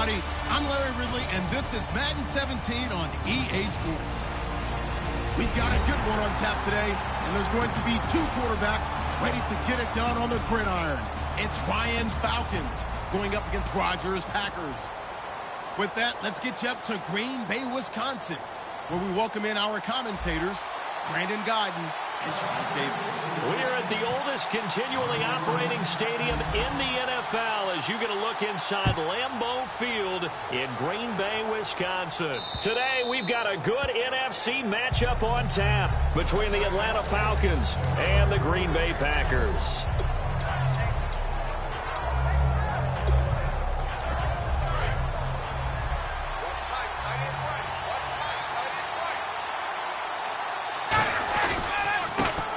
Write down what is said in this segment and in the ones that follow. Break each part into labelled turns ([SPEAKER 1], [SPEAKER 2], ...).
[SPEAKER 1] everybody. I'm Larry Ridley, and this is Madden 17 on EA Sports. We've got a good one on tap today, and there's going to be two quarterbacks ready to get it done on the gridiron. It's Ryan's Falcons going up against Rodgers' Packers. With that, let's get you up to Green Bay, Wisconsin, where we welcome in our commentators, Brandon Godden and Charles Davis.
[SPEAKER 2] We are at the oldest continually operating stadium in the NFL as you get a look inside Lambeau Field in Green Bay, Wisconsin. Today, we've got a good NFC matchup on tap between the Atlanta Falcons and the Green Bay Packers.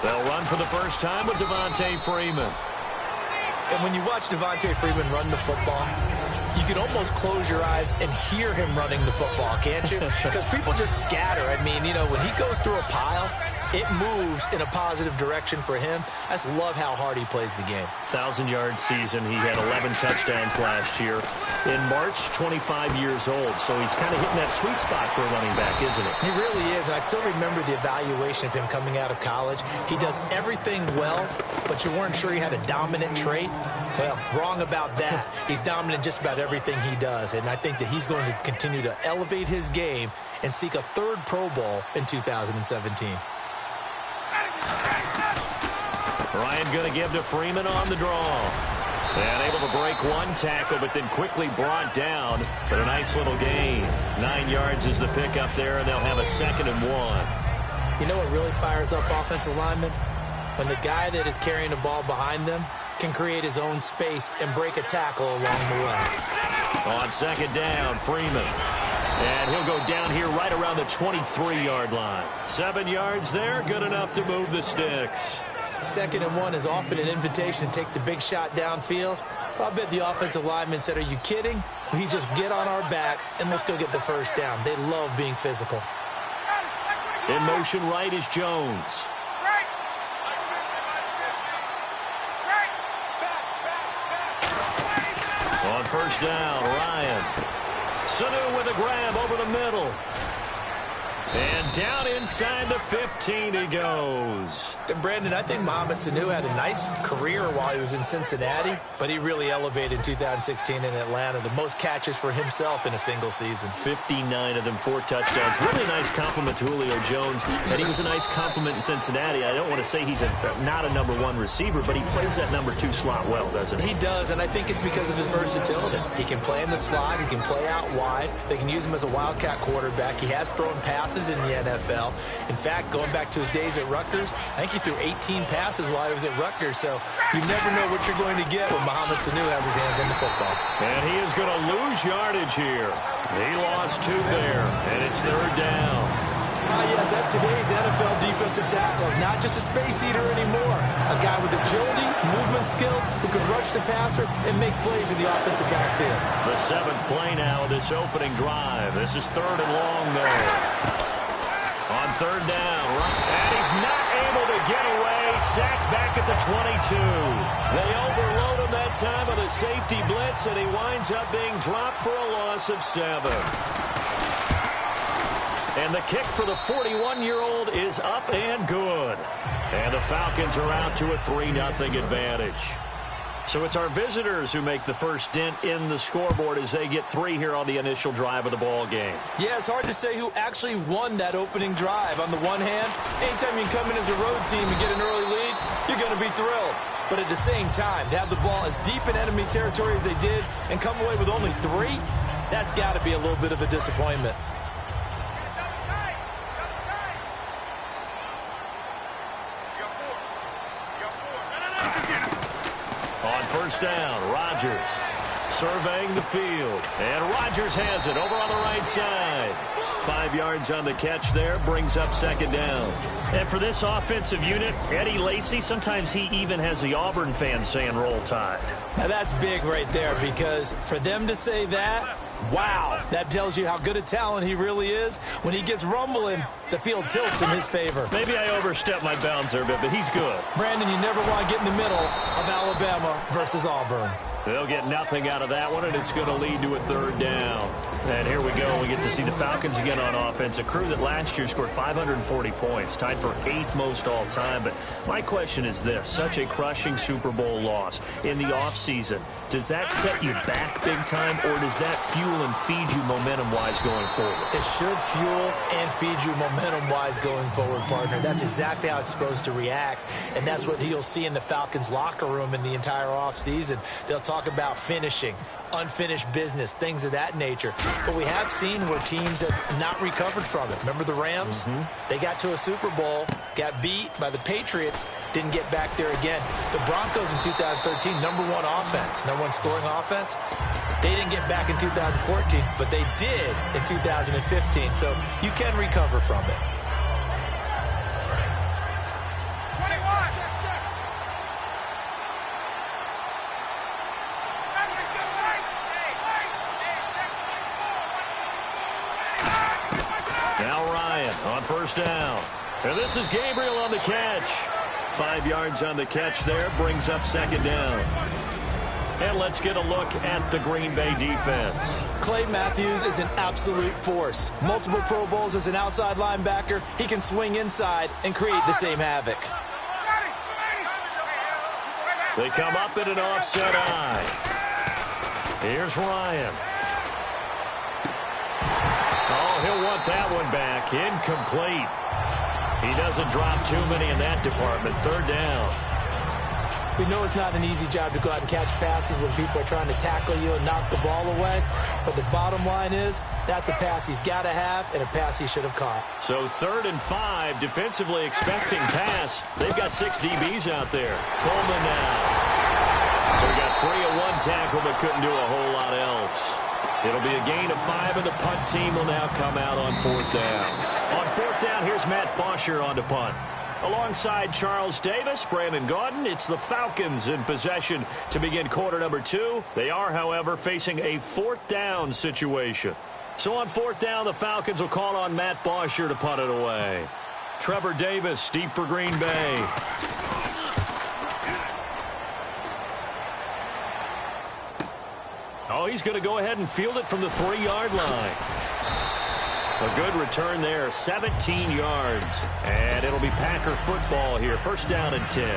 [SPEAKER 2] They'll run for the first time with Devontae Freeman.
[SPEAKER 3] And when you watch Devontae Freeman run the football, you can almost close your eyes and hear him running the football, can't you? Because people just scatter. I mean, you know, when he goes through a pile, it moves in a positive direction for him. I just love how hard he plays the game.
[SPEAKER 2] 1,000-yard season. He had 11 touchdowns last year. In March, 25 years old. So he's kind of hitting that sweet spot for a running back, isn't it?
[SPEAKER 3] He really is. And I still remember the evaluation of him coming out of college. He does everything well, but you weren't sure he had a dominant trait. Well, wrong about that. He's dominant just about everything he does. And I think that he's going to continue to elevate his game and seek a third Pro Bowl in 2017.
[SPEAKER 2] Ryan going to give to Freeman on the draw. And able to break one tackle, but then quickly brought down. But a nice little gain. 9 yards is the pickup there, and they'll have a 2nd and 1.
[SPEAKER 3] You know what really fires up offensive linemen? When the guy that is carrying the ball behind them can create his own space and break a tackle along the way.
[SPEAKER 2] On 2nd down, Freeman. And he'll go down here right around the 23-yard line. 7 yards there, good enough to move the sticks.
[SPEAKER 3] 2nd and 1 is often an invitation to take the big shot downfield. Well, I bet the offensive lineman said, are you kidding? We just get on our backs and let's go get the first down. They love being physical.
[SPEAKER 2] In motion right is Jones. On 1st down, Ryan. Sanu with a grab over the middle. And down inside the 15 he goes.
[SPEAKER 3] And Brandon, I think Mohamed Sanu had a nice career while he was in Cincinnati, but he really elevated in 2016 in Atlanta. The most catches for himself in a single season.
[SPEAKER 2] 59 of them, 4 touchdowns. Really nice compliment to Julio Jones. And he was a nice compliment in Cincinnati. I don't want to say he's not a number 1 receiver, but he plays that number 2 slot well, doesn't he?
[SPEAKER 3] He does, and I think it's because of his versatility. He can play in the slot. He can play out wide. They can use him as a wildcat quarterback. He has thrown passes in the NFL. In fact, going back to his days at Rutgers, I think he threw 18 passes while he was at Rutgers, so you never know what you're going to get when Mohamed Sanu has his hands on the football.
[SPEAKER 2] And he is going to lose yardage here. He lost 2 there, and it's 3rd down.
[SPEAKER 3] Yes, that's today's NFL defensive tackle. Not just a space eater anymore. A guy with agility, movement skills, who can rush the passer and make plays in the offensive backfield.
[SPEAKER 2] The 7th play now of this opening drive. This is 3rd and long, though. On 3rd down, and he's not able to get away. Sacked back at the 22. They overload him that time with a safety blitz, and he winds up being dropped for a loss of 7. And the kick for the 41-year-old is up and good. And the Falcons are out to a 3-0 advantage. So it's our visitors who make the first dent in the scoreboard as they get 3 here on the initial drive of the ball game.
[SPEAKER 3] Yeah, it's hard to say who actually won that opening drive. On the one hand, anytime you come in as a road team and get an early lead, you're going to be thrilled. But at the same time, to have the ball as deep in enemy territory as they did and come away with only 3, that's got to be a little bit of a disappointment.
[SPEAKER 2] On 1st down, Rodgers surveying the field. And Rodgers has it over on the right side. 5 yards on the catch there, brings up 2nd down. And for this offensive unit, Eddie Lacy, sometimes he even has the Auburn fans saying roll tide.
[SPEAKER 3] Now that's big right there, because for them to say that, wow, that tells you how good a talent he really is. When he gets rumbling, the field tilts in his favor.
[SPEAKER 2] Maybe I overstepped my bounds there a bit, but he's good.
[SPEAKER 3] Brandon, you never want to get in the middle of Alabama versus Auburn.
[SPEAKER 2] They'll get nothing out of that one, and it's going to lead to a third down. And here we go. We get to see the Falcons again on offense, a crew that last year scored 540 points, tied for 8th most all time. But my question is this, such a crushing Super Bowl loss in the offseason, does that set you back big time, or does that fuel and feed you momentum-wise going forward?
[SPEAKER 3] It should fuel and feed you momentum-wise going forward, partner. That's exactly how it's supposed to react, and that's what you'll see in the Falcons locker room in the entire offseason. They'll talk about finishing, unfinished business, things of that nature. But we have seen where teams have not recovered from it. Remember the Rams? They got to a Super Bowl, got beat by the Patriots, didn't get back there again. The Broncos in 2013, #1 offense, #1 scoring offense. They didn't get back in 2014, but they did in 2015. So you can recover from it.
[SPEAKER 2] On first down. And this is Gabriel on the catch. 5 yards on the catch there, brings up second down. And let's get a look at the Green Bay defense.
[SPEAKER 3] Clay Matthews is an absolute force. Multiple Pro Bowls as an outside linebacker. He can swing inside and create the same havoc.
[SPEAKER 2] They come up in an offset eye. Here's Ryan. Oh, he'll want that one back. Incomplete. He doesn't drop too many in that department. Third down.
[SPEAKER 3] We know it's not an easy job to go out and catch passes when people are trying to tackle you and knock the ball away. But the bottom line is, that's a pass he's got to have and a pass he should have caught.
[SPEAKER 2] So 3rd and 5, defensively expecting pass. They've got 6 DBs out there. Coleman now. So we got 3 at one tackle, but couldn't do a whole lot else. It'll be a gain of 5, and the punt team will now come out on 4th down. On 4th down, here's Matt Bosher on to punt. Alongside Charles Davis, Brandon Gaudin, it's the Falcons in possession to begin quarter number 2. They are, however, facing a 4th down situation. So on 4th down, the Falcons will call on Matt Bosher to punt it away. Trevor Davis, deep for Green Bay. Oh, he's going to go ahead and field it from the 3-yard line. A good return there, 17 yards. And it'll be Packer football here. First down and 10.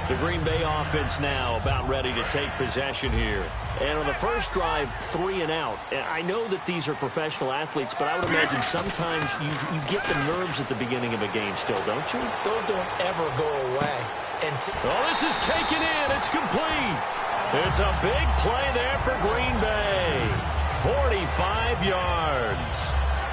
[SPEAKER 2] The Green Bay offense now about ready to take possession here. And on the first drive, 3 and out. And I know that these are professional athletes, but I would imagine sometimes you get the nerves at the beginning of a game still, don't you?
[SPEAKER 3] Those don't ever go away.
[SPEAKER 2] Oh, this is taken in. It's complete. It's a big play there for Green Bay. 45 yards.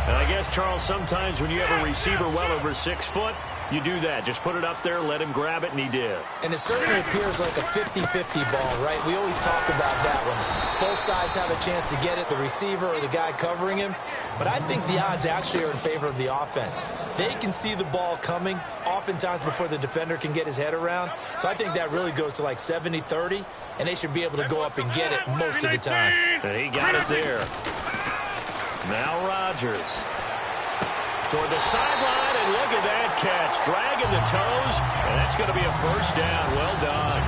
[SPEAKER 2] And I guess, Charles, sometimes when you have a receiver well over 6 foot, you do that. Just put it up there, let him grab it, and he did.
[SPEAKER 3] And it certainly appears like a 50-50 ball, right? We always talk about that one. Both sides have a chance to get it, the receiver or the guy covering him. But I think the odds actually are in favor of the offense. They can see the ball coming oftentimes before the defender can get his head around. So I think that really goes to like 70-30, and they should be able to go up and get it most of the time.
[SPEAKER 2] And he got it there. Now Rodgers. Toward the sideline, and look at that catch. Dragging the toes, and that's going to be a first down. Well done.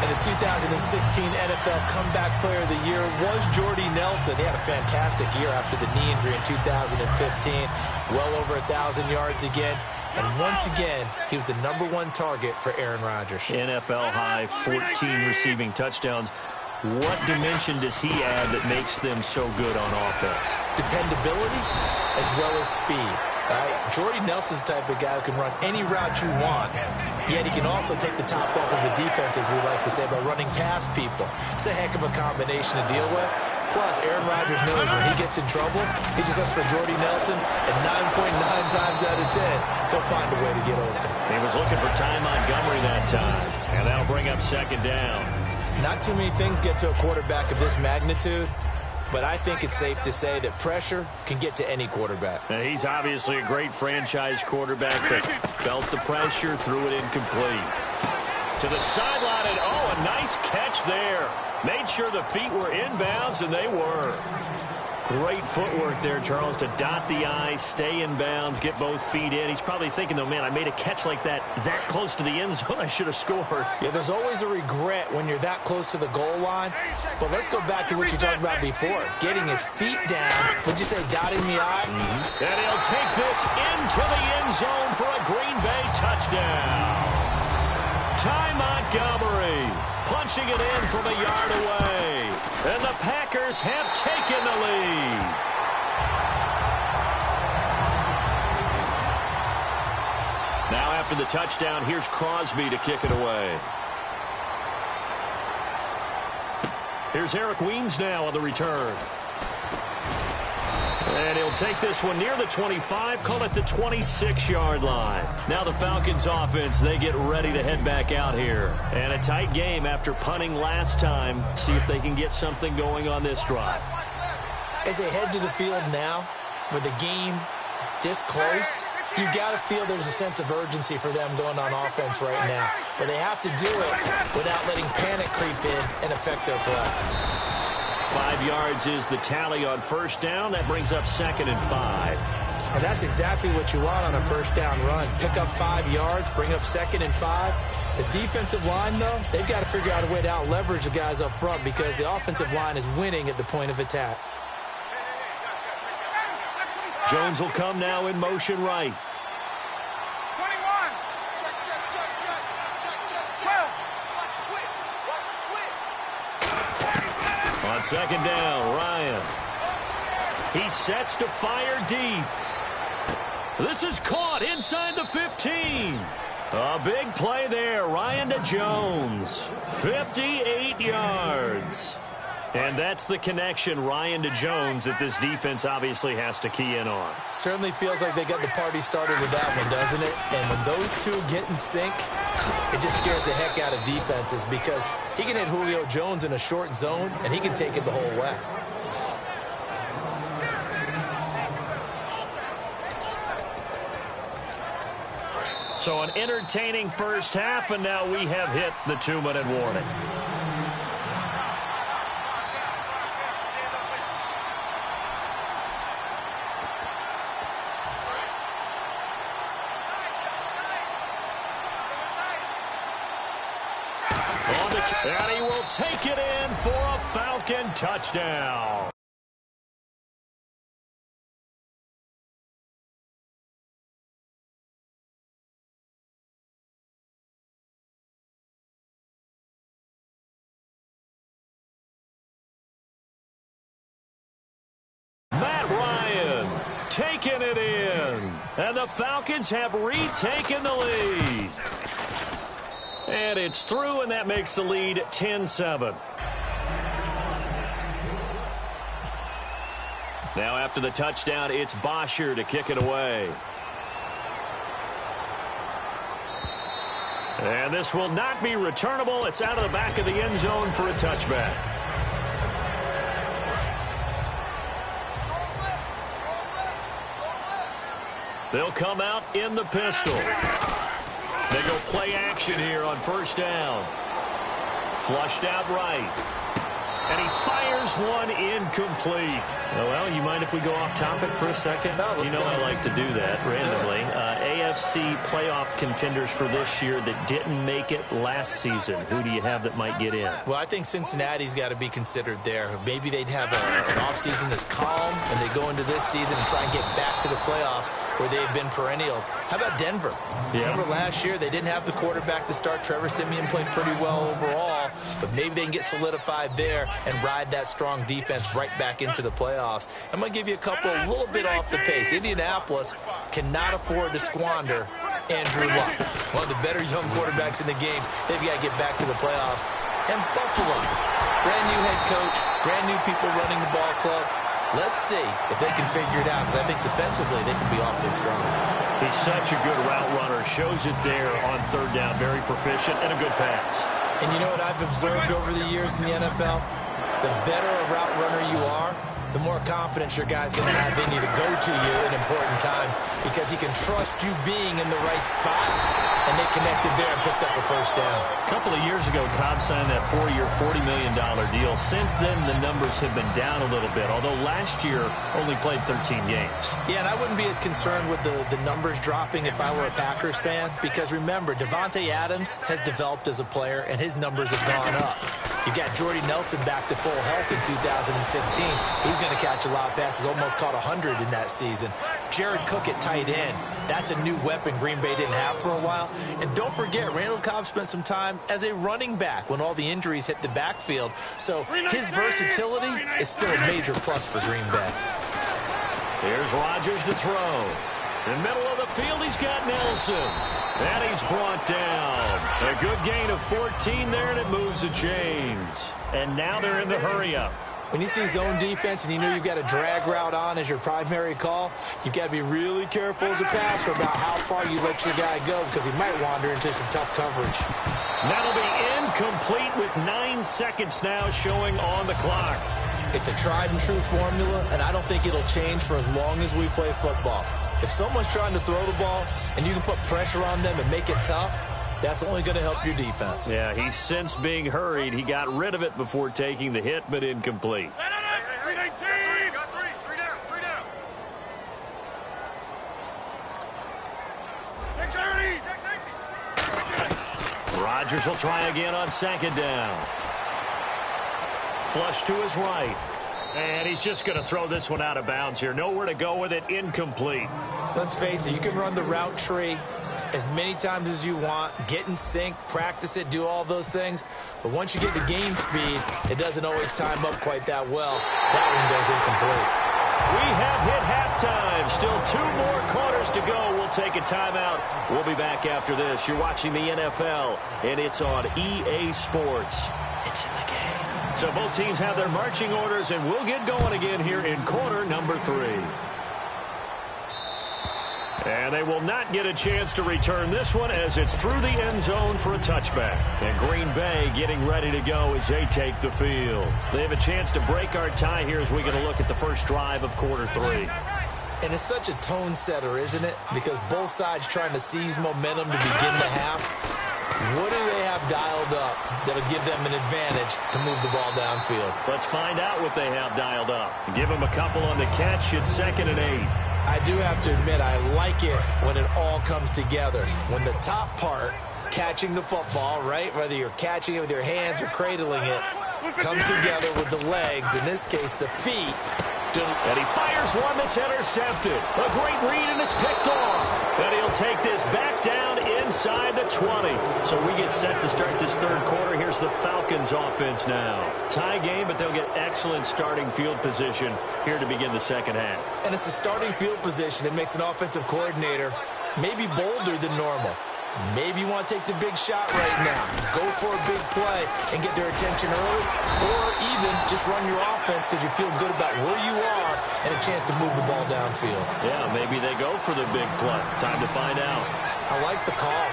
[SPEAKER 3] And the 2016 NFL Comeback Player of the Year was Jordy Nelson. He had a fantastic year after the knee injury in 2015. Well over 1,000 yards again. And once again, he was the #1 target for Aaron Rodgers.
[SPEAKER 2] NFL high, 14 receiving touchdowns. What dimension does he add that makes them so good on offense?
[SPEAKER 3] Dependability as well as speed. Right? Jordy Nelson's the type of guy who can run any route you want, yet he can also take the top off of the defense, as we like to say, by running past people. It's a heck of a combination to deal with. Plus, Aaron Rodgers knows when he gets in trouble, he just looks for Jordy Nelson, and 9.9 times out of 10, he'll find a way to get open.
[SPEAKER 2] He was looking for Ty Montgomery that time, and that'll bring up second down.
[SPEAKER 3] Not too many things get to a quarterback of this magnitude, but I think it's safe to say that pressure can get to any quarterback.
[SPEAKER 2] Now, he's obviously a great franchise quarterback, but felt the pressure, threw it incomplete. To the sideline, and oh, a nice catch there. Made sure the feet were inbounds, and they were. Great footwork there, Charles, to dot the I, stay in bounds, get both feet in. He's probably thinking, though, man, I made a catch like that close to the end zone. I should have scored.
[SPEAKER 3] Yeah, there's always a regret when you're that close to the goal line. But let's go back to what you talked about before, getting his feet down. Would you say dotting the I?
[SPEAKER 2] And he'll take this into the end zone for a Green Bay touchdown. Ty Montgomery punching it in from a yard away. And the Packers have taken the lead. Now after the touchdown, here's Crosby to kick it away. Here's Eric Weems now on the return. And he'll take this one near the 25, call it the 26-yard line. Now the Falcons offense, they get ready to head back out here. And a tight game after punting last time. See if they can get something going on this drive.
[SPEAKER 3] As they head to the field now, with the game this close, you got to feel there's a sense of urgency for them going on offense right now. But they have to do it without letting panic creep in and affect their play.
[SPEAKER 2] 5 yards is the tally on first down. That brings up 2nd and 5.
[SPEAKER 3] And that's exactly what you want on a first down run. Pick up 5 yards, bring up 2nd and 5. The defensive line, though, they've got to figure out a way to out-leverage the guys up front because the offensive line is winning at the point of attack.
[SPEAKER 2] Jones will come now in motion right.
[SPEAKER 4] 21.
[SPEAKER 2] On 2nd down, Ryan. He sets to fire deep. This is caught inside the 15. A big play there. Ryan to Jones. 58 yards. And that's the connection, Ryan to Jones, that this defense obviously has to key in on.
[SPEAKER 3] Certainly feels like they got the party started with that one, doesn't it? And when those two get in sync, it just scares the heck out of defenses because he can hit Julio Jones in a short zone, and he can take it the whole way.
[SPEAKER 2] So an entertaining first half, and now we have hit the 2-minute warning. And he will take it in for a Falcon touchdown. Matt Ryan taking it in. And the Falcons have retaken the lead. And it's through, and that makes the lead 10-7. Now after the touchdown, it's Bosher to kick it away. And this will not be returnable. It's out of the back of the end zone for a touchback. They'll come out in the pistol. They go play action here on first down. Flushed out right. And he fires one incomplete. Oh, well, you mind if we go off topic for a second?
[SPEAKER 3] No, let's go.
[SPEAKER 2] I like to do that randomly. AFC playoff contenders for this year that didn't make it last season. Who do you have that might get in?
[SPEAKER 3] Well, I think Cincinnati's got to be considered there. Maybe they'd have an offseason that's calm, and they go into this season and try and get back to the playoffs where they've been perennials. How about Denver?
[SPEAKER 2] Yeah.
[SPEAKER 3] Remember last year they didn't have the quarterback to start. Trevor Siemian played pretty well overall, but maybe they can get solidified there and ride that strong defense right back into the playoffs. I'm going to give you a little bit off the pace. Indianapolis cannot afford to squander Andrew Luck, one of the better young quarterbacks in the game. They've got to get back to the playoffs. And Buffalo, brand new head coach, brand new people running the ball club. Let's see if they can figure it out, because I think defensively they can be awfully strong.
[SPEAKER 2] He's such a good route runner. Shows it there on third down. Very proficient and a good pass.
[SPEAKER 3] And you know what I've observed over the years in the NFL? The better a route runner you are, the more confidence your guy's going to have in you to go to you in important times because he can trust you being in the right spot, and they connected there and picked up a first down.
[SPEAKER 2] A couple of years ago, Cobb signed that 4-year, $40 million deal. Since then, the numbers have been down a little bit, although last year only played 13 games.
[SPEAKER 3] Yeah, and I wouldn't be as concerned with the numbers dropping if I were a Packers fan, because remember, Devontae Adams has developed as a player, and his numbers have gone up. You got Jordy Nelson back to full health in 2016. He's going to catch a lot of passes, almost caught 100 in that season. Jared Cook at tight end. That's a new weapon Green Bay didn't have for a while. And don't forget, Randall Cobb spent some time as a running back when all the injuries hit the backfield. So his versatility is still a major plus for Green Bay.
[SPEAKER 2] Here's Rodgers to throw. In the middle of the field, he's got Nelson. And he's brought down. A good gain of 14 there, and it moves the chains. And now they're in the hurry-up.
[SPEAKER 3] When you see zone defense and you know you've got a drag route on as your primary call, you've got to be really careful as a passer about how far you let your guy go because he might wander into some tough coverage.
[SPEAKER 2] That'll be incomplete with 9 seconds now showing on the clock.
[SPEAKER 3] It's a tried-and-true formula, and I don't think it'll change for as long as we play football. If someone's trying to throw the ball and you can put pressure on them and make it tough, that's only going to help your defense.
[SPEAKER 2] Yeah, he's since being hurried. He got rid of it before taking the hit, but incomplete. Rodgers will try again on second down. Flush to his right. And he's just going to throw this one out of bounds here. Nowhere to go with it. Incomplete.
[SPEAKER 3] Let's face it, you can run the route tree as many times as you want, get in sync, practice it, do all those things. But once you get to game speed, it doesn't always time up quite that well. That one goes incomplete.
[SPEAKER 2] We have hit halftime. Still 2 more quarters to go. We'll take a timeout. We'll be back after this. You're watching the NFL, and it's on EA Sports. It's in the game. So both teams have their marching orders, and we'll get going again here in quarter number 3. And they will not get a chance to return this one as it's through the end zone for a touchback. And Green Bay getting ready to go as they take the field. They have a chance to break our tie here as we get a look at the first drive of quarter 3.
[SPEAKER 3] And it's such a tone setter, isn't it? Because both sides trying to seize momentum to begin the half. What do they have dialed up that'll give them an advantage to move the ball downfield?
[SPEAKER 2] Let's find out what they have dialed up. Give them a couple on the catch. It's 2nd and 8.
[SPEAKER 3] I do have to admit, I like it when it all comes together. When the top part, catching the football, right, whether you're catching it with your hands or cradling it, comes together with the legs, in this case the feet.
[SPEAKER 2] And he fires one that's intercepted. A great read, and it's picked off. And he'll take this back down inside the 20. So we get set to start this third quarter. Here's the Falcons offense now. Tie game, but they'll get excellent starting field position here to begin the second half.
[SPEAKER 3] And it's the starting field position that makes an offensive coordinator maybe bolder than normal. Maybe you want to take the big shot right now. Go for a big play and get their attention early. Or even just run your offense because you feel good about where you are and a chance to move the ball downfield.
[SPEAKER 2] Yeah, maybe they go for the big play. Time to find out.
[SPEAKER 3] I like the call.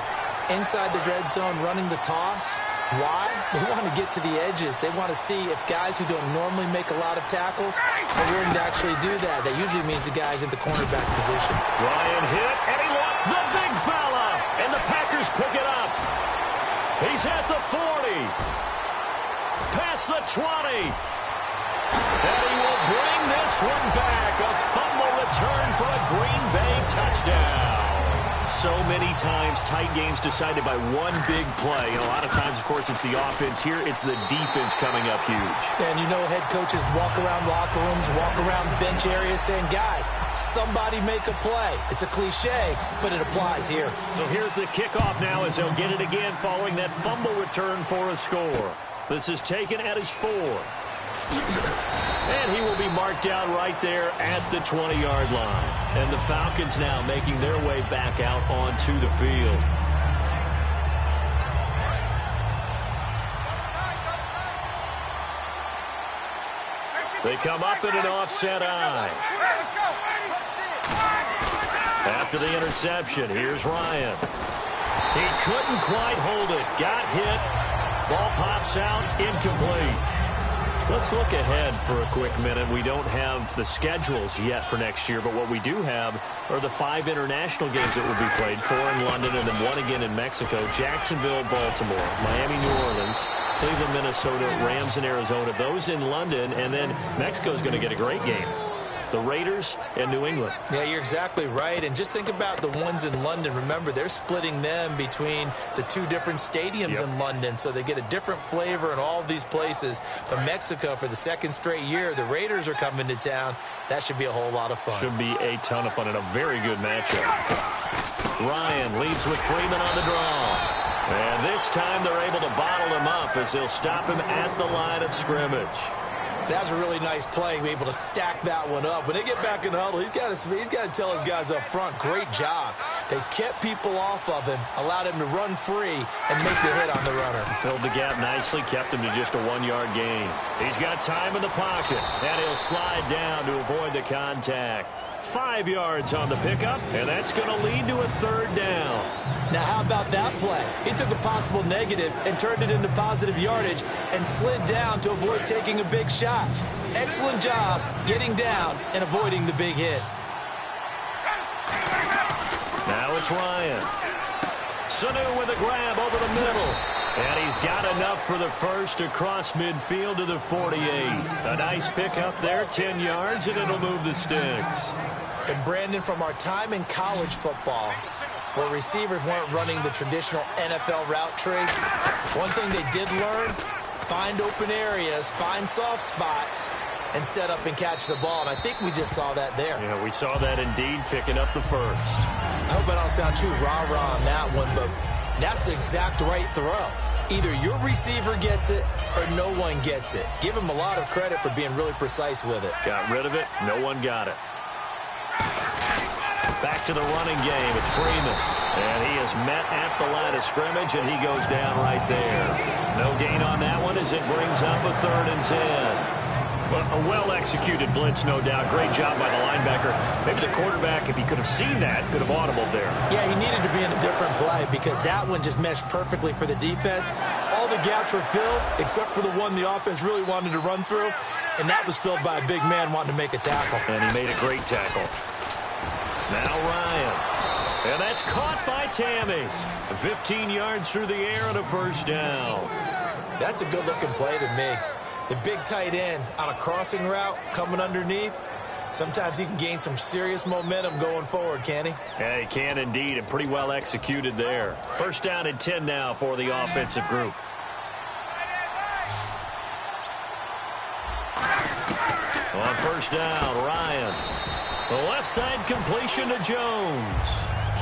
[SPEAKER 3] Inside the red zone, running the toss. Why? They want to get to the edges. They want to see if guys who don't normally make a lot of tackles are willing to actually do that. That usually means the guy's in the cornerback position.
[SPEAKER 2] Ryan hit, and he looked the big fella. And the Packers pick it up. He's at the 40. Past the 20. And he will bring this one back. A fumble return for a Green Bay touchdown. So many times, tight games decided by one big play. And a lot of times, of course, it's the offense. Here, it's the defense coming up huge.
[SPEAKER 3] And you know head coaches walk around locker rooms, walk around bench areas saying, guys, somebody make a play. It's a cliche, but it applies here.
[SPEAKER 2] So here's the kickoff now as they'll get it again following that fumble return for a score. This is taken at his 4. And he will be marked down right there at the 20-yard line. And the Falcons now making their way back out onto the field. They come up in an offset eye. After the interception, here's Ryan. He couldn't quite hold it. Got hit. Ball pops out, incomplete. Let's look ahead for a quick minute. We don't have the schedules yet for next year, but what we do have are the 5 international games that will be played, 4 in London and then 1 again in Mexico. Jacksonville, Baltimore, Miami, New Orleans, Cleveland, Minnesota, Rams, and Arizona. Those in London, and then Mexico's going to get a great game. The Raiders and New England.
[SPEAKER 3] Yeah, you're exactly right. And just think about the ones in London. Remember, they're splitting them between the 2 different stadiums in London, so they get a different flavor in all of these places. But Mexico, for the 2nd straight year, the Raiders are coming to town. That should be a whole lot of fun.
[SPEAKER 2] Should be a ton of fun and a very good matchup. Ryan leads with Freeman on the draw. And this time they're able to bottle him up as they'll stop him at the line of scrimmage.
[SPEAKER 3] That was a really nice play, be able to stack that one up. When they get back in the huddle, he's got to tell his guys up front, great job. They kept people off of him, allowed him to run free, and make the hit on the runner.
[SPEAKER 2] Filled the gap nicely, kept him to just a 1-yard gain. He's got time in the pocket, and he'll slide down to avoid the contact. 5 yards on the pickup, and that's going to lead to a 3rd down.
[SPEAKER 3] Now, how about that play? He took a possible negative and turned it into positive yardage and slid down to avoid taking a big shot. Excellent job getting down and avoiding the big hit.
[SPEAKER 2] Now it's Ryan. Sanu with a grab over the middle. And he's got enough for the first across midfield to the 48. A nice pickup there, 10 yards, and it'll move the sticks.
[SPEAKER 3] And Brandon, from our time in college football, where receivers weren't running the traditional NFL route tree, one thing they did learn, find open areas, find soft spots, and set up and catch the ball. And I think we just saw that there.
[SPEAKER 2] Yeah, we saw that indeed, picking up the first.
[SPEAKER 3] I hope I don't sound too rah-rah on that one, but that's the exact right throw. Either your receiver gets it or no one gets it. Give him a lot of credit for being really precise with it.
[SPEAKER 2] Got rid of it. No one got it. Back to the running game. It's Freeman. And he is met at the line of scrimmage, and he goes down right there. No gain on that one as it brings up a 3rd and 10. A well-executed blitz, no doubt. Great job by the linebacker. Maybe the quarterback, if he could have seen that, could have audibled there.
[SPEAKER 3] Yeah, he needed to be in a different play because that one just meshed perfectly for the defense. All the gaps were filled except for the one the offense really wanted to run through, and that was filled by a big man wanting to make a tackle.
[SPEAKER 2] And he made a great tackle. Now Ryan. And that's caught by Tammy. 15 yards through the air and a 1st down.
[SPEAKER 3] That's a good-looking play to me. The big tight end on a crossing route coming underneath. Sometimes he can gain some serious momentum going forward, can he?
[SPEAKER 2] Yeah, he can indeed, and pretty well executed there. 1st down and 10 now for the offensive group. On 1st down, Ryan. The left side completion to Jones.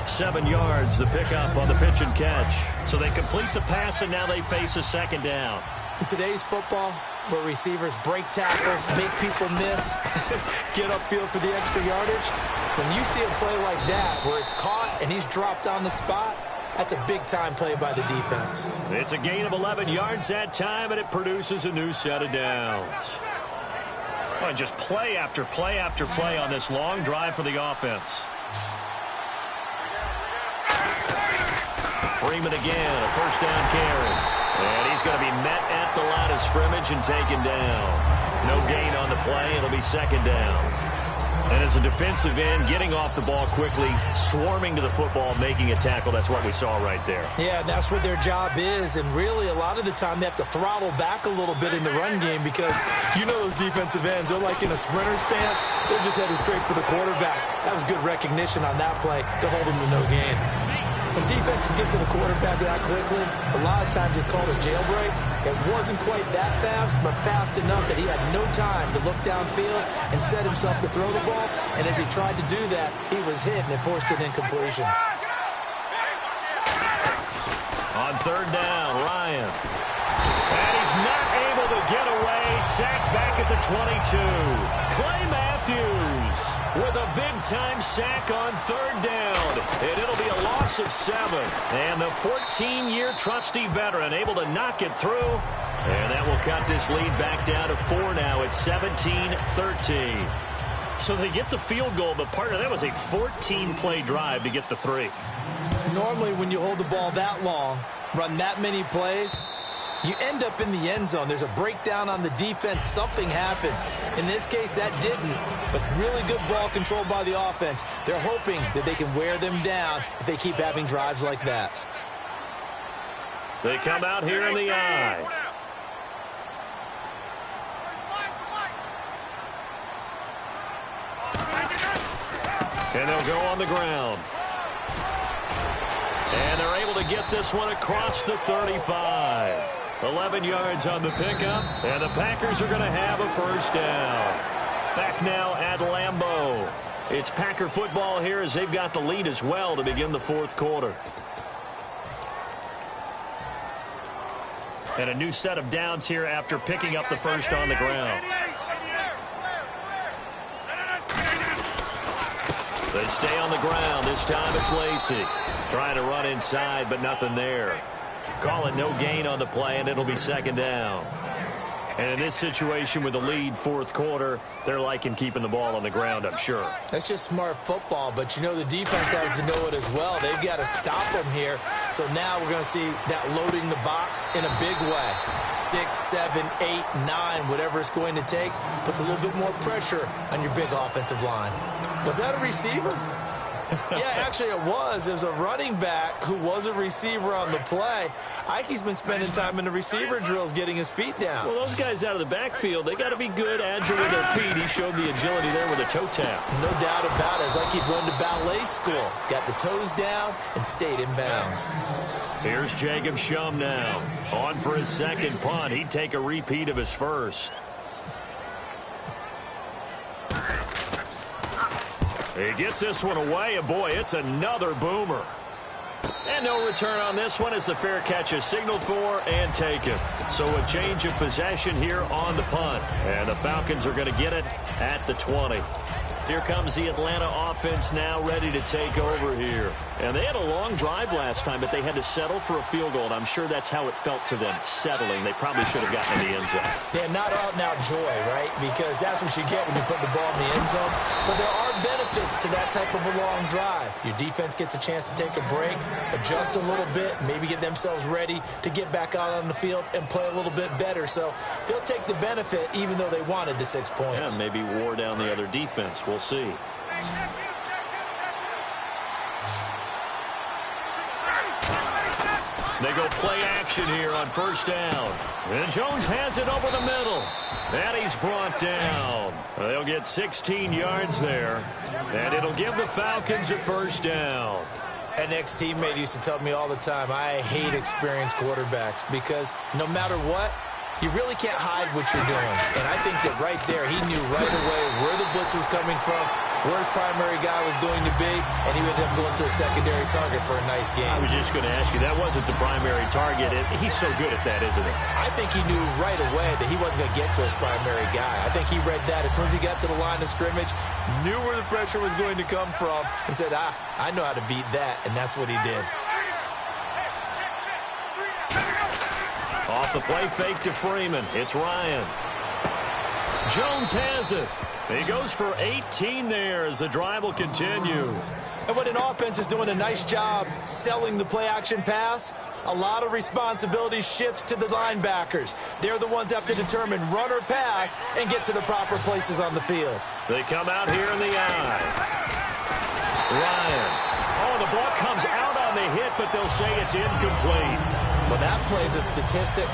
[SPEAKER 2] 7 yards, the pickup on the pitch and catch. So they complete the pass, and now they face a 2nd down.
[SPEAKER 3] In today's football, where receivers break tackles, make people miss, get upfield for the extra yardage, when you see a play like that where it's caught and he's dropped on the spot, that's a big-time play by the defense.
[SPEAKER 2] It's a gain of 11 yards that time, and it produces a new set of downs. And just play after play after play on this long drive for the offense. Freeman again, a 1st down carry. And he's going to be met at the line of scrimmage and taken down. No gain on the play. It'll be 2nd down. And as a defensive end, getting off the ball quickly, swarming to the football, making a tackle, that's what we saw right there.
[SPEAKER 3] Yeah, that's what their job is. And really, a lot of the time, they have to throttle back a little bit in the run game because you know those defensive ends, they're like in a sprinter stance. They're just headed straight for the quarterback. That was good recognition on that play to hold them to no gain. When defenses get to the quarterback that quickly, a lot of times it's called a jailbreak. It wasn't quite that fast, but fast enough that he had no time to look downfield and set himself to throw the ball. And as he tried to do that, he was hit and it forced an incompletion.
[SPEAKER 2] On 3rd down, Ryan. And he's not able to get away. Sacked back at the 22. Clay Matthews with a big-time sack on 3rd down. And it'll be a loss of 7. And the 14-year trusty veteran able to knock it through. And that will cut this lead back down to 4 now. It's 17-13. So they get the field goal, but partner, that was a 14-play drive to get the 3.
[SPEAKER 3] Normally, when you hold the ball that long, run that many plays, You end up in the end zone. There's a breakdown on the defense. Something happens. In this case, that didn't. But really good ball control by the offense. They're hoping that they can wear them down if they keep having drives like that.
[SPEAKER 2] They come out here in the eye. And they'll go on the ground. And they're able to get this one across the 35. 11 yards on the pickup, and the Packers are going to have a first down. Back now at Lambeau. It's Packer football here as they've got the lead as well to begin the fourth quarter. And a new set of downs here after picking up the first on the ground. They stay on the ground. This time it's Lacy. Trying to run inside, but nothing there. Call it no gain on the play, and it'll be second down. And in this situation with the lead, fourth quarter, they're liking keeping the ball on the ground, I'm sure.
[SPEAKER 3] That's just smart football, but you know the defense has to know it as well. They've got to stop them here. So now we're going to see that loading the box in a big way. 6, 7, 8, 9, whatever it's going to take, puts a little bit more pressure on your big offensive line. Was that a receiver? Yeah, actually it was. It was a running back who was a receiver on the play. Ikey's been spending time in the receiver drills getting his feet down.
[SPEAKER 2] Well, those guys out of the backfield, they got to be good, agile with their feet. He showed the agility there with a toe tap.
[SPEAKER 3] No doubt about it. As Ikey's run to ballet school. Got the toes down and stayed in bounds.
[SPEAKER 2] Here's Jacob Shum now. On for his second punt. He'd take a repeat of his first. He gets this one away, and boy, it's another boomer. And no return on this one as the fair catch is signaled for and taken. So a change of possession here on the punt. And the Falcons are going to get it at the 20. Here comes the Atlanta offense now ready to take over here. And they had a long drive last time, but they had to settle for a field goal. And I'm sure that's how it felt to them, settling. They probably should have gotten in the end zone.
[SPEAKER 3] Yeah, not out and out joy, right? Because that's what you get when you put the ball in the end zone. But there are benefits to that type of a long drive. Your defense gets a chance to take a break, adjust a little bit, maybe get themselves ready to get back out on the field and play a little bit better. So they'll take the benefit even though they wanted the 6 points.
[SPEAKER 2] Yeah, maybe wore down the other defense. We'll see. They go play action here on first down. And Jones has it over the middle. And he's brought down. They'll get 16 yards there. And it'll give the Falcons a first down.
[SPEAKER 3] An ex-teammate used to tell me all the time, I hate experienced quarterbacks because no matter what, you really can't hide what you're doing. And I think that right there, he knew right away where the blitz was coming from, where his primary guy was going to be, and he ended up going to a secondary target for a nice game.
[SPEAKER 2] I was just going to ask you, that wasn't the primary target. He's so good at that, isn't he?
[SPEAKER 3] I think he knew right away that he wasn't going to get to his primary guy. I think he read that as soon as he got to the line of scrimmage, knew where the pressure was going to come from, and said, I know how to beat that, and that's what he did.
[SPEAKER 2] Off the play fake to Freeman. It's Ryan. Jones has it. He goes for 18 there as the drive will continue.
[SPEAKER 3] And when an offense is doing a nice job selling the play-action pass, a lot of responsibility shifts to the linebackers. They're the ones that have to determine run or pass and get to the proper places on the field.
[SPEAKER 2] They come out here in the eye. Ryan. Oh, the ball comes out on the hit, but they'll say it's incomplete.
[SPEAKER 3] Well, that plays a statistic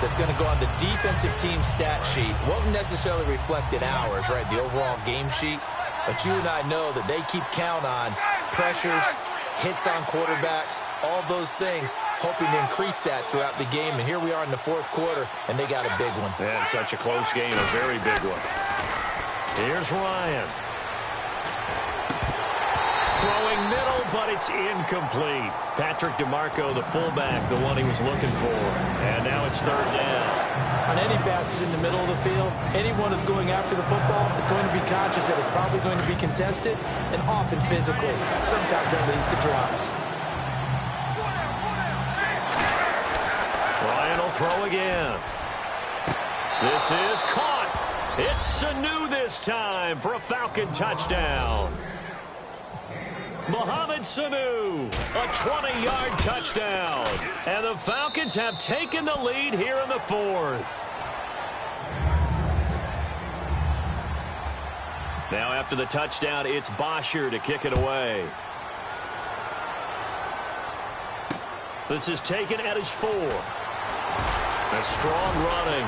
[SPEAKER 3] that's going to go on the defensive team stat sheet. Won't necessarily reflect in ours, right, the overall game sheet. But you and I know that they keep count on pressures, hits on quarterbacks, all those things, hoping to increase that throughout the game. And here we are in the fourth quarter, and they got a big one.
[SPEAKER 2] And such a close game, a very big one. Here's Ryan. Throwing middle, but it's incomplete. Patrick DeMarco, the fullback, the one he was looking for. And now it's third down.
[SPEAKER 3] On any passes in the middle of the field, anyone who's going after the football is going to be conscious that it's probably going to be contested and often physically. Sometimes that leads to drops.
[SPEAKER 2] Ryan will throw again. This is caught. It's Sanu this time for a Falcon touchdown. Mohamed Sanu, a 20-yard touchdown. And the Falcons have taken the lead here in the fourth. Now after the touchdown, it's Bosher to kick it away. This is taken at his 4. A strong running.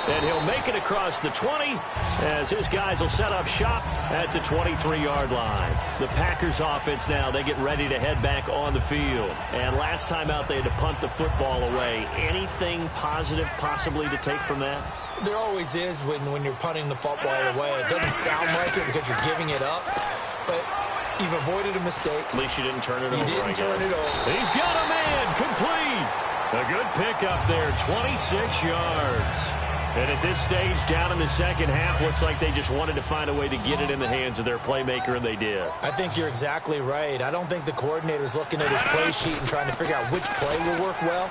[SPEAKER 2] And he'll make it across the 20 as his guys will set up shop at the 23-yard line. The Packers offense now, they get ready to head back on the field. And last time out, they had to punt the football away. Anything positive possibly to take from that?
[SPEAKER 3] There always is when you're punting the football away. It doesn't sound like it because you're giving it up, but you've avoided a mistake.
[SPEAKER 2] At least you didn't turn it over.
[SPEAKER 3] You didn't turn it over.
[SPEAKER 2] He's got a man complete. A good pickup there, 26 yards. And at this stage, down in the second half, looks like they just wanted to find a way to get it in the hands of their playmaker, and they did.
[SPEAKER 3] I think you're exactly right. I don't think the coordinator's looking at his play sheet and trying to figure out which play will work well.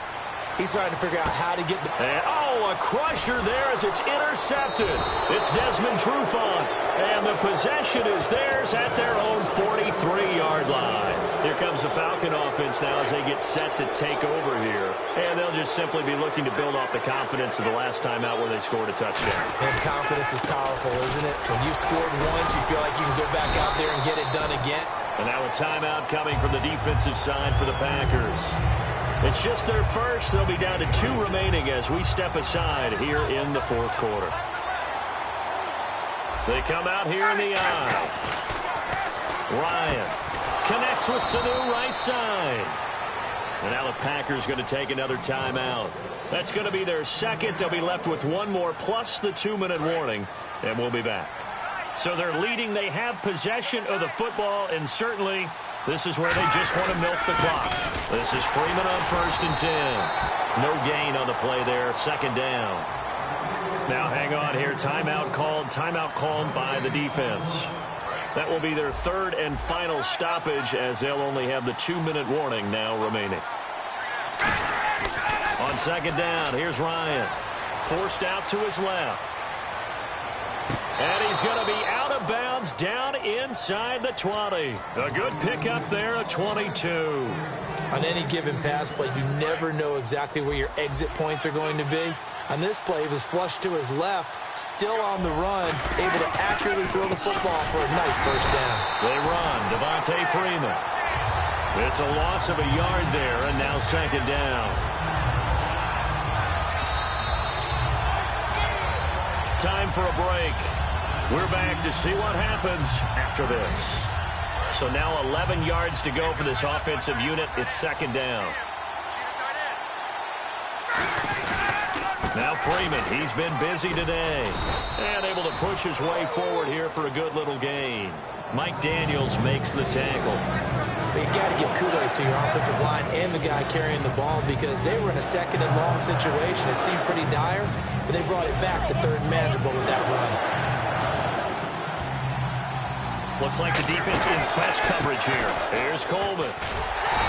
[SPEAKER 3] He's trying to figure out how to get the...
[SPEAKER 2] And, a crusher there as it's intercepted. It's Desmond Trufant, and the possession is theirs at their own 43-yard line. Here comes the Falcon offense now as they get set to take over here. And they'll just simply be looking to build off the confidence of the last time out where they scored a touchdown.
[SPEAKER 3] And confidence is powerful, isn't it? When you've scored once, you feel like you can go back out there and get it done again.
[SPEAKER 2] And now a timeout coming from the defensive side for the Packers. It's just their first. They'll be down to 2 remaining as we step aside here in the fourth quarter. They come out here in the eye. Ryan connects with Sanu right side. And now the Packers going to take another timeout. That's going to be their second. They'll be left with 1 more plus the 2-minute warning, and we'll be back. So they're leading. They have possession of the football, and certainly this is where they just want to milk the clock. This is Freeman on 1st and 10. No gain on the play there. Second down. Now hang on here. Timeout called by the defense. That will be their 3rd and final stoppage as they'll only have the 2-minute warning now remaining. On second down, here's Ryan. Forced out to his left. And he's going to be out of bounds down inside the 20. A good pickup there at 22.
[SPEAKER 3] On any given pass play, you never know exactly where your exit points are going to be. On this play, he was flushed to his left, still on the run, able to accurately throw the football for a nice first down.
[SPEAKER 2] They run. Devontae Freeman. It's a loss of a yard there, and now second down. Time for a break. We're back to see what happens after this. So now 11 yards to go for this offensive unit. It's second down. Now Freeman, he's been busy today. And able to push his way forward here for a good little gain. Mike Daniels makes the tackle.
[SPEAKER 3] You got to give kudos to your offensive line and the guy carrying the ball because they were in a 2nd and long situation. It seemed pretty dire, but they brought it back to 3rd and manageable with that run.
[SPEAKER 2] Looks like the defense in press coverage here. Here's Coleman.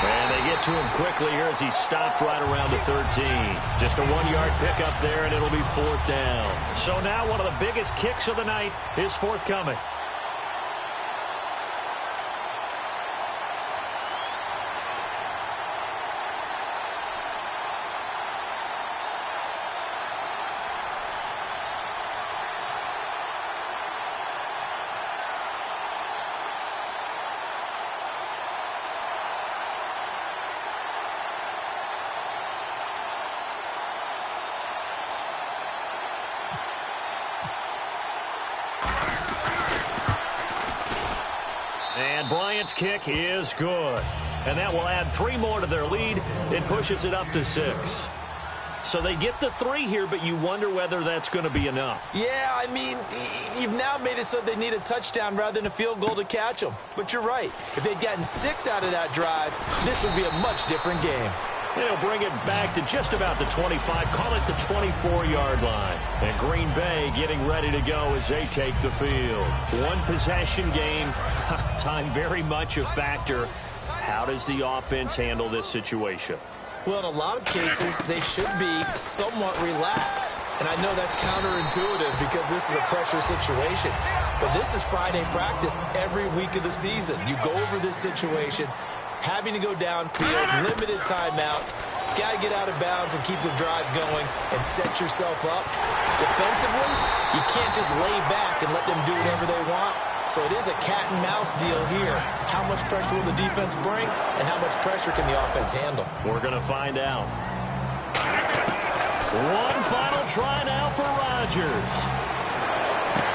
[SPEAKER 2] And they get to him quickly here as he stopped right around the 13. Just a 1-yard pickup there, and it'll be 4th down. So now one of the biggest kicks of the night is forthcoming. And Bryant's kick is good. And that will add 3 more to their lead. It pushes it up to 6. So they get the 3 here, but you wonder whether that's going to be enough.
[SPEAKER 3] Yeah, I mean, you've now made it so they need a touchdown rather than a field goal to catch them. But you're right. If they'd gotten 6 out of that drive, this would be a much different game.
[SPEAKER 2] They'll bring it back to just about the 25, call it the 24-yard line. And Green Bay getting ready to go as they take the field. 1 possession game, time very much a factor. How does the offense handle this situation?
[SPEAKER 3] Well, in a lot of cases, they should be somewhat relaxed. And I know that's counterintuitive because this is a pressure situation. But this is Friday practice every week of the season. You go over this situation, having to go downfield, limited timeouts, got to get out of bounds and keep the drive going and set yourself up. Defensively, you can't just lay back and let them do whatever they want. So it is a cat and mouse deal here. How much pressure will the defense bring, and how much pressure can the offense handle?
[SPEAKER 2] We're going to find out. One final try now for Rodgers.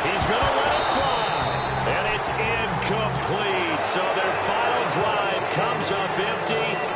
[SPEAKER 2] He's going to let it fly. And it's incomplete. So their final drive comes up empty.